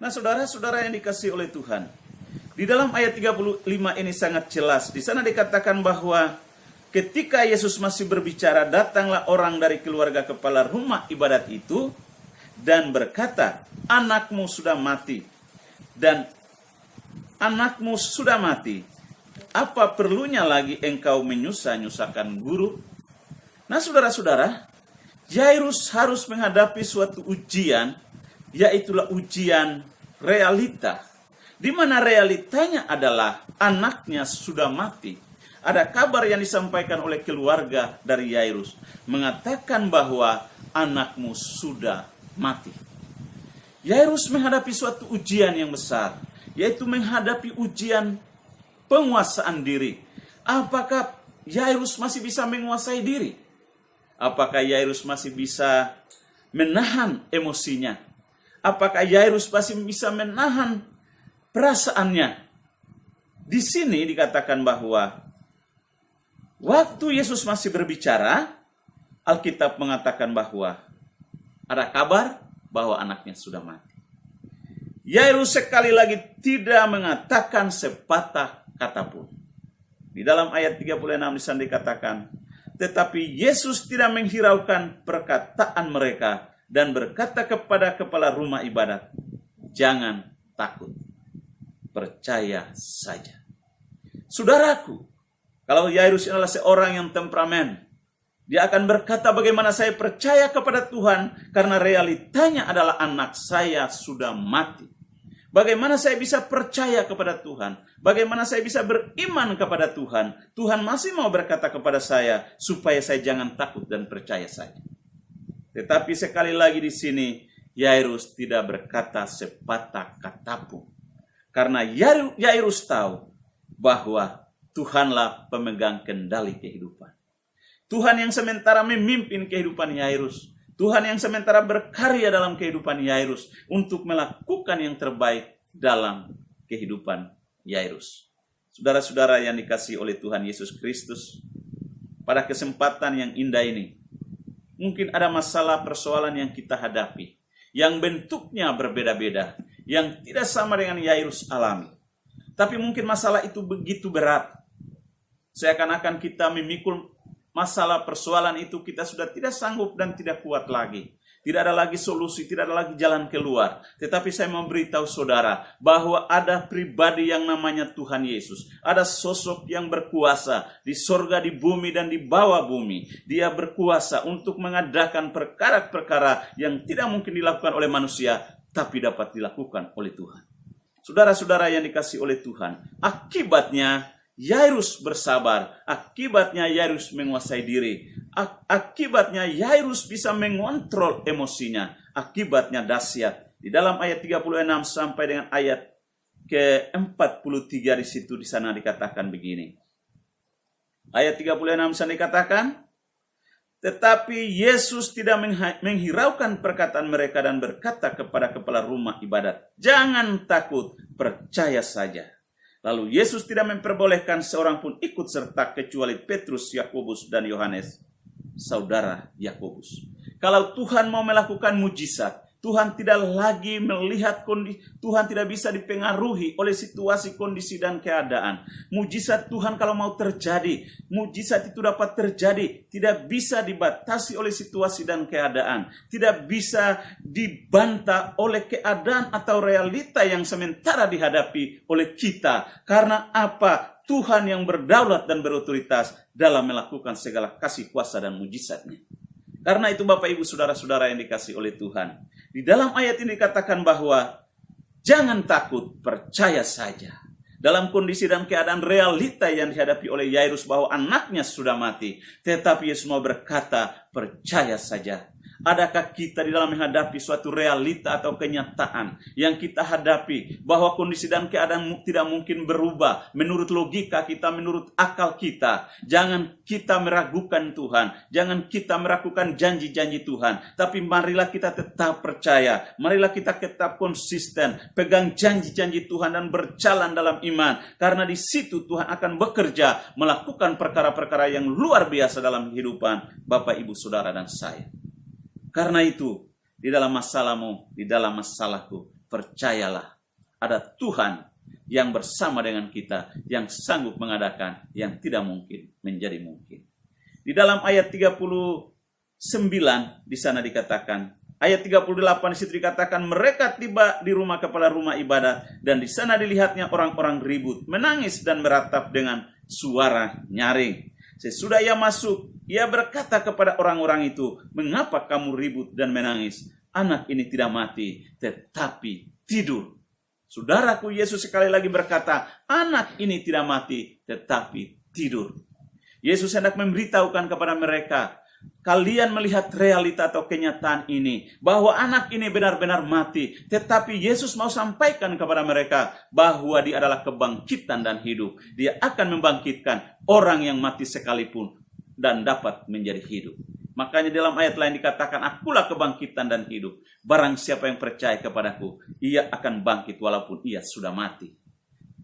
Nah, saudara-saudara yang dikasihi oleh Tuhan, di dalam ayat 35 ini sangat jelas. Di sana dikatakan bahwa ketika Yesus masih berbicara, datanglah orang dari keluarga kepala rumah ibadat itu dan berkata, anakmu sudah mati. Dan anakmu sudah mati. Apa perlunya lagi engkau menyusah-nyusahkan guru? Nah, saudara-saudara, Yairus harus menghadapi suatu ujian, yaitulah ujian realita, di mana realitanya adalah anaknya sudah mati. Ada kabar yang disampaikan oleh keluarga dari Yairus, mengatakan bahwa anakmu sudah mati. Yairus menghadapi suatu ujian yang besar, yaitu menghadapi ujian penguasaan diri. Apakah Yairus masih bisa menguasai diri? Apakah Yairus masih bisa menahan emosinya? Apakah Yairus masih bisa menahan perasaannya? Di sini dikatakan bahwa waktu Yesus masih berbicara, Alkitab mengatakan bahwa ada kabar bahwa anaknya sudah mati. Yairus sekali lagi tidak mengatakan sepatah kata pun. Di dalam ayat 36 di sana dikatakan, tetapi Yesus tidak menghiraukan perkataan mereka dan berkata kepada kepala rumah ibadat, jangan takut, percaya saja. Saudaraku, kalau Yairus adalah seorang yang temperamen, dia akan berkata bagaimana saya percaya kepada Tuhan karena realitanya adalah anak saya sudah mati. Bagaimana saya bisa percaya kepada Tuhan? Bagaimana saya bisa beriman kepada Tuhan? Tuhan masih mau berkata kepada saya supaya saya jangan takut dan percaya saja. Tetapi sekali lagi di sini, Yairus tidak berkata sepatah kata pun. Karena Yairus tahu bahwa Tuhanlah pemegang kendali kehidupan. Tuhan yang sementara memimpin kehidupan Yairus. Tuhan yang sementara berkarya dalam kehidupan Yairus untuk melakukan yang terbaik dalam kehidupan Yairus. Saudara-saudara yang dikasihi oleh Tuhan Yesus Kristus, pada kesempatan yang indah ini, mungkin ada masalah persoalan yang kita hadapi, yang bentuknya berbeda-beda, yang tidak sama dengan Yairus alami. Tapi mungkin masalah itu begitu berat. Seakan-akan kita memikul masalah persoalan itu, kita sudah tidak sanggup dan tidak kuat lagi. Tidak ada lagi solusi, tidak ada lagi jalan keluar. Tetapi saya mau beritahu saudara bahwa ada pribadi yang namanya Tuhan Yesus. Ada sosok yang berkuasa di sorga, di bumi, dan di bawah bumi. Dia berkuasa untuk mengadakan perkara-perkara yang tidak mungkin dilakukan oleh manusia, tapi dapat dilakukan oleh Tuhan. Saudara-saudara yang dikasihi oleh Tuhan, akibatnya Yairus bersabar, akibatnya Yairus menguasai diri, akibatnya Yairus bisa mengontrol emosinya, akibatnya dahsyat. Di dalam ayat 36 sampai dengan ayat ke-43 di sana dikatakan begini. Ayat 36 sana dikatakan, tetapi Yesus tidak menghiraukan perkataan mereka dan berkata kepada kepala rumah ibadat, jangan takut, percaya saja. Lalu Yesus tidak memperbolehkan seorang pun ikut serta kecuali Petrus, Yakobus, dan Yohanes, saudara Yakobus. Kalau Tuhan mau melakukan mujizat, Tuhan tidak lagi melihat kondisi, Tuhan tidak bisa dipengaruhi oleh situasi, kondisi, dan keadaan. Mujizat Tuhan kalau mau terjadi, mujizat itu dapat terjadi, tidak bisa dibatasi oleh situasi dan keadaan. Tidak bisa dibantah oleh keadaan atau realita yang sementara dihadapi oleh kita. Karena apa? Tuhan yang berdaulat dan berotoritas dalam melakukan segala kasih kuasa dan mujizatnya. Karena itu Bapak Ibu Saudara-saudara yang dikasihi oleh Tuhan, di dalam ayat ini dikatakan bahwa jangan takut, percaya saja. Dalam kondisi dan keadaan realita yang dihadapi oleh Yairus bahwa anaknya sudah mati, tetapi Yesus mau berkata, percaya saja. Adakah kita di dalam menghadapi suatu realita atau kenyataan yang kita hadapi bahwa kondisi dan keadaan tidak mungkin berubah menurut logika kita, menurut akal kita? Jangan kita meragukan Tuhan, jangan kita meragukan janji-janji Tuhan, tapi marilah kita tetap percaya, marilah kita tetap konsisten, pegang janji-janji Tuhan dan berjalan dalam iman, karena di situ Tuhan akan bekerja melakukan perkara-perkara yang luar biasa dalam kehidupan Bapak, Ibu, Saudara, dan saya. Karena itu, di dalam masalahmu, di dalam masalahku, percayalah, ada Tuhan yang bersama dengan kita, yang sanggup mengadakan yang tidak mungkin menjadi mungkin. Di dalam ayat 39 di sana dikatakan, ayat 38 di situ dikatakan, mereka tiba di rumah kepala rumah ibadat, dan di sana dilihatnya orang-orang ribut, menangis dan meratap dengan suara nyaring. Sesudah ia masuk, ia berkata kepada orang-orang itu, mengapa kamu ribut dan menangis? Anak ini tidak mati, tetapi tidur. Saudaraku, Yesus sekali lagi berkata, anak ini tidak mati, tetapi tidur. Yesus hendak memberitahukan kepada mereka, kalian melihat realita atau kenyataan ini, bahwa anak ini benar-benar mati. Tetapi Yesus mau sampaikan kepada mereka bahwa dia adalah kebangkitan dan hidup. Dia akan membangkitkan orang yang mati sekalipun dan dapat menjadi hidup. Makanya dalam ayat lain dikatakan, akulah kebangkitan dan hidup. Barang siapa yang percaya kepadaku, ia akan bangkit walaupun ia sudah mati.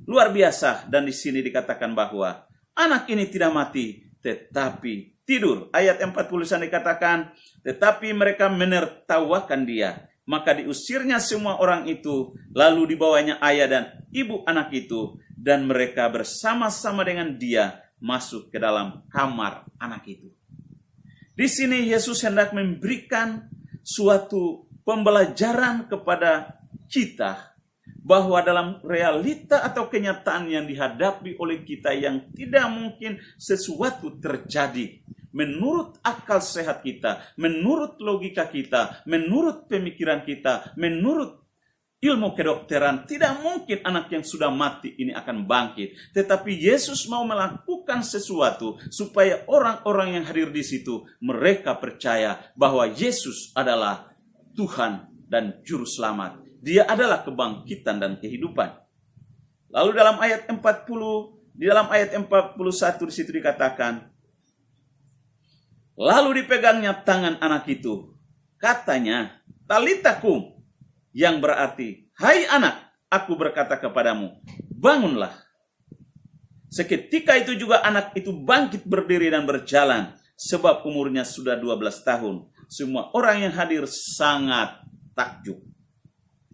Luar biasa. Dan di sini dikatakan bahwa anak ini tidak mati, tetapi tidur. Ayat 40 dikatakan, tetapi mereka menertawakan dia. Maka diusirnya semua orang itu, lalu dibawanya ayah dan ibu anak itu, dan mereka bersama-sama dengan dia masuk ke dalam kamar anak itu. Di sini Yesus hendak memberikan suatu pembelajaran kepada kita, bahwa dalam realita atau kenyataan yang dihadapi oleh kita yang tidak mungkin sesuatu terjadi menurut akal sehat kita, menurut logika kita, menurut pemikiran kita, menurut ilmu kedokteran, tidak mungkin anak yang sudah mati ini akan bangkit. Tetapi Yesus mau melakukan sesuatu supaya orang-orang yang hadir di situ, mereka percaya bahwa Yesus adalah Tuhan dan Juru Selamat. Dia adalah kebangkitan dan kehidupan. Lalu dalam ayat 40, di dalam ayat 41 di situ dikatakan, lalu dipegangnya tangan anak itu. Katanya, Talita kum, yang berarti, hai anak, aku berkata kepadamu, bangunlah. Seketika itu juga anak itu bangkit berdiri dan berjalan, sebab umurnya sudah 12 tahun. Semua orang yang hadir sangat takjub.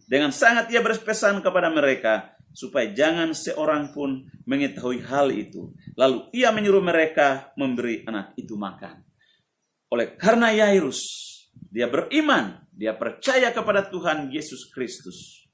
Dengan sangat ia berpesan kepada mereka, supaya jangan seorang pun mengetahui hal itu. Lalu ia menyuruh mereka memberi anak itu makan. Oleh karena Yairus, dia beriman, dia percaya kepada Tuhan Yesus Kristus.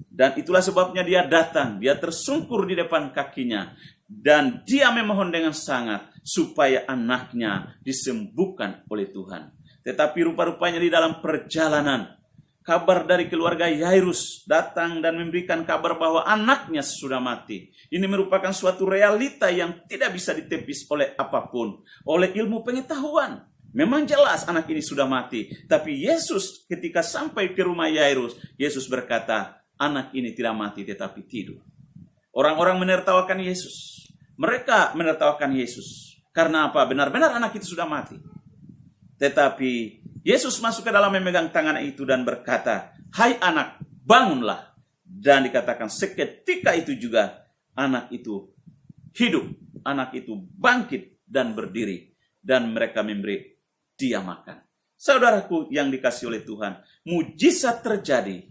Dan itulah sebabnya dia datang, dia tersungkur di depan kakinya. Dan dia memohon dengan sangat, supaya anaknya disembuhkan oleh Tuhan. Tetapi rupa-rupanya di dalam perjalanan, kabar dari keluarga Yairus datang dan memberikan kabar bahwa anaknya sudah mati. Ini merupakan suatu realita yang tidak bisa ditepis oleh apapun, oleh ilmu pengetahuan. Memang jelas anak ini sudah mati. Tapi Yesus ketika sampai ke rumah Yairus, Yesus berkata, anak ini tidak mati tetapi tidur. Orang-orang menertawakan Yesus. Mereka menertawakan Yesus. Karena apa? Benar-benar anak itu sudah mati. Tetapi Yesus masuk ke dalam memegang tangan itu dan berkata, hai anak, bangunlah. Dan dikatakan seketika itu juga anak itu hidup. Anak itu bangkit dan berdiri. Dan mereka memberi dia makan. Saudaraku yang dikasihi oleh Tuhan, mujizat terjadi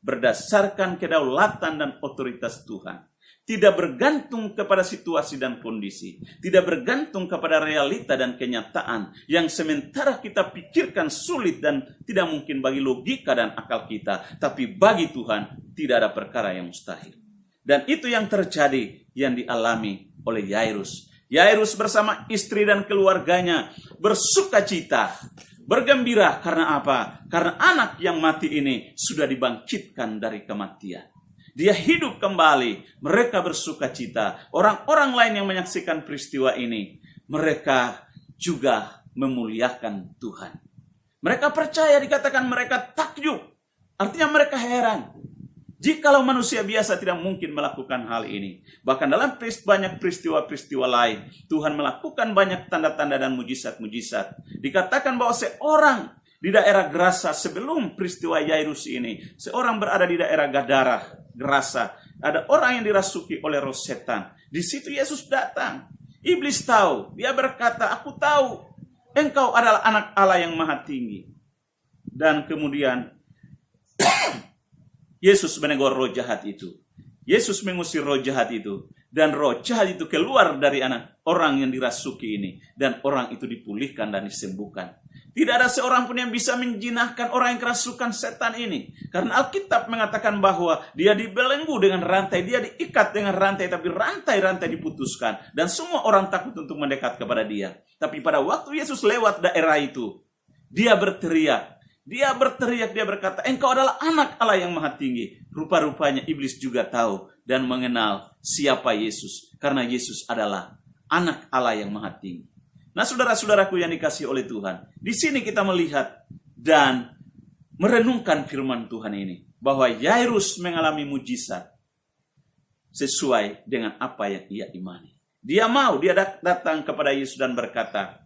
berdasarkan kedaulatan dan otoritas Tuhan. Tidak bergantung kepada situasi dan kondisi. Tidak bergantung kepada realita dan kenyataan. Yang sementara kita pikirkan sulit dan tidak mungkin bagi logika dan akal kita. Tapi bagi Tuhan tidak ada perkara yang mustahil. Dan itu yang terjadi, yang dialami oleh Yairus. Yairus bersama istri dan keluarganya bersuka cita, bergembira. Karena apa? Karena anak yang mati ini sudah dibangkitkan dari kematian. Dia hidup kembali. Mereka bersuka cita. Orang-orang lain yang menyaksikan peristiwa ini, mereka juga memuliakan Tuhan. Mereka percaya, dikatakan mereka takjub. Artinya mereka heran. Jikalau manusia biasa tidak mungkin melakukan hal ini. Bahkan dalam banyak peristiwa-peristiwa lain, Tuhan melakukan banyak tanda-tanda dan mujizat-mujizat. Dikatakan bahwa seorang di daerah Gerasa sebelum peristiwa Yairus ini, seorang berada di daerah Gadara, Gerasa. Ada orang yang dirasuki oleh roh setan. Di situ Yesus datang. Iblis tahu. Dia berkata, aku tahu engkau adalah anak Allah yang maha tinggi. Dan kemudian Yesus menegur roh jahat itu. Yesus mengusir roh jahat itu. Dan roh jahat itu keluar dari anak orang yang dirasuki ini. Dan orang itu dipulihkan dan disembuhkan. Tidak ada seorang pun yang bisa menjinakkan orang yang kerasukan setan ini. Karena Alkitab mengatakan bahwa dia dibelenggu dengan rantai. Dia diikat dengan rantai. Tapi rantai-rantai diputuskan. Dan semua orang takut untuk mendekat kepada dia. Tapi pada waktu Yesus lewat daerah itu, dia berteriak. Dia berkata, engkau adalah anak Allah yang maha tinggi. Rupa-rupanya iblis juga tahu dan mengenal siapa Yesus. Karena Yesus adalah anak Allah yang maha tinggi. Nah, saudara-saudaraku yang dikasihi oleh Tuhan, di sini kita melihat dan merenungkan firman Tuhan ini. Bahwa Yairus mengalami mujizat sesuai dengan apa yang ia imani. Dia datang kepada Yesus dan berkata,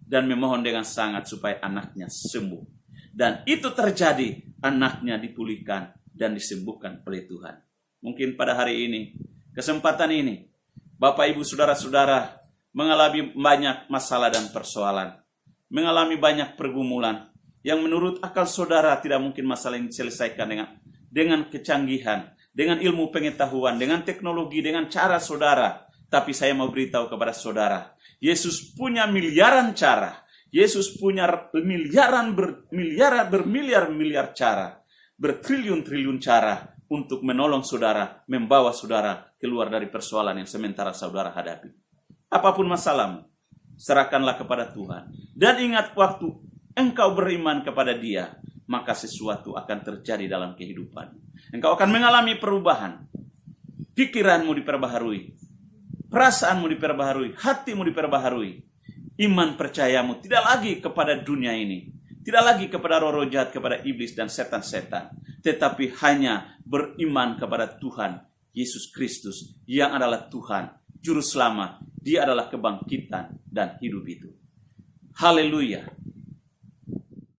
dan memohon dengan sangat supaya anaknya sembuh. Dan itu terjadi, anaknya dipulihkan dan disembuhkan oleh Tuhan. Mungkin pada hari ini, kesempatan ini, Bapak, Ibu, Saudara-saudara mengalami banyak masalah dan persoalan. Mengalami banyak pergumulan. Yang menurut akal saudara tidak mungkin masalah yang diselesaikan dengan kecanggihan, dengan ilmu pengetahuan, dengan teknologi, dengan cara saudara. Tapi saya mau beritahu kepada saudara, Yesus punya miliaran cara. Yesus punya bermiliar-miliar cara, bertriliun-triliun cara untuk menolong saudara, membawa saudara keluar dari persoalan yang sementara saudara hadapi. Apapun masalahmu, serahkanlah kepada Tuhan. Dan ingat, waktu engkau beriman kepada Dia, maka sesuatu akan terjadi dalam kehidupan. Engkau akan mengalami perubahan. Pikiranmu diperbaharui, perasaanmu diperbaharui, hatimu diperbaharui. Iman percayamu tidak lagi kepada dunia ini, tidak lagi kepada roh-roh jahat, kepada iblis dan setan-setan, tetapi hanya beriman kepada Tuhan Yesus Kristus yang adalah Tuhan, Juru Selamat. Dia adalah kebangkitan dan hidup itu. Haleluya.